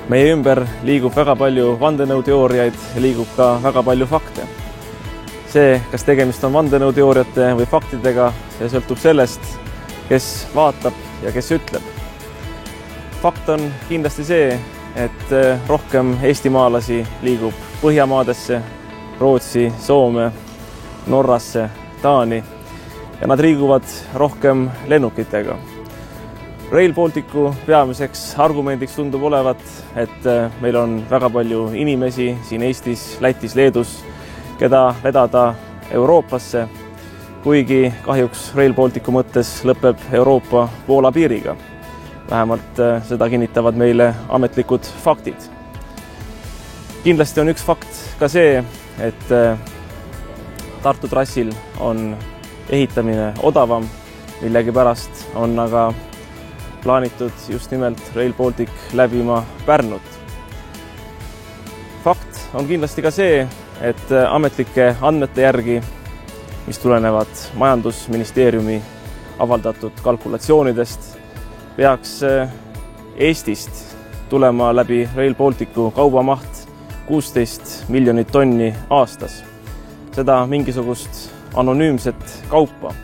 Meie ümber liigub väga palju vandenõuteooriaid ja liigub ka väga palju fakte. See, kas tegemist on vandenõuteooriate või faktidega, see sõltub sellest, kes vaatab ja kes ütleb. Fakt on kindlasti see, et rohkem eestimaalasi liigub Põhjamaadesse, Rootsi, Soome, Norrasse, Taani ja nad liiguvad rohkem lennukitega. Rail Balticu peamiseks argumendiks tundub olevat, et meil on väga palju inimesi siin Eestis, Lätis, Leedus, keda vedada Euroopasse, kuigi kahjuks Rail Balticu mõttes lõpeb Euroopa Poola piiriga. Vähemalt seda kinnitavad meile ametlikud faktid. Kindlasti on üks fakt ka see, et Tartu trassil on ehitamine odavam, millegipärast on aga plaanitud just nimelt Rail Baltic läbima Pärnut. Fakt on kindlasti ka see, et ametlike andmete järgi, mis tulenevad Majandusministeeriumi avaldatud kalkulatsioonidest, peaks Eestist tulema läbi Rail Balticu kaubamaht 16 miljonit tonni aastas. Seda mingisugust anonüümset kaupa.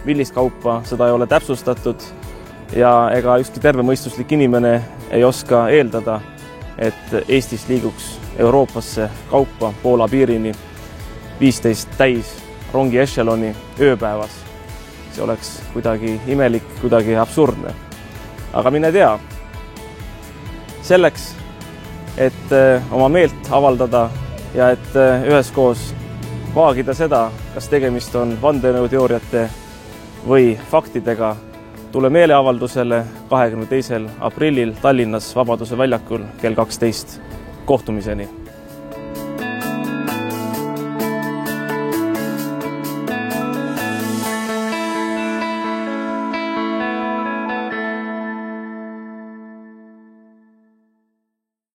Millist kaupa, seda ei ole täpsustatud ja ega ükski tervemõistuslik inimene ei oska eeldada, et Eestist liiguks Euroopasse kaupa Poola piirini 15 täis rongi ešeloni ööpäevas. See oleks kuidagi imelik, kuidagi absurdne. Aga mine tea, selleks, et oma meelt avaldada ja et üheskoos vaagida seda, kas tegemist on vandenõuteooriate või faktidega, tule meeleavaldusele 22. aprillil Tallinnas Vabaduse väljakul kell 12. Kohtumiseni!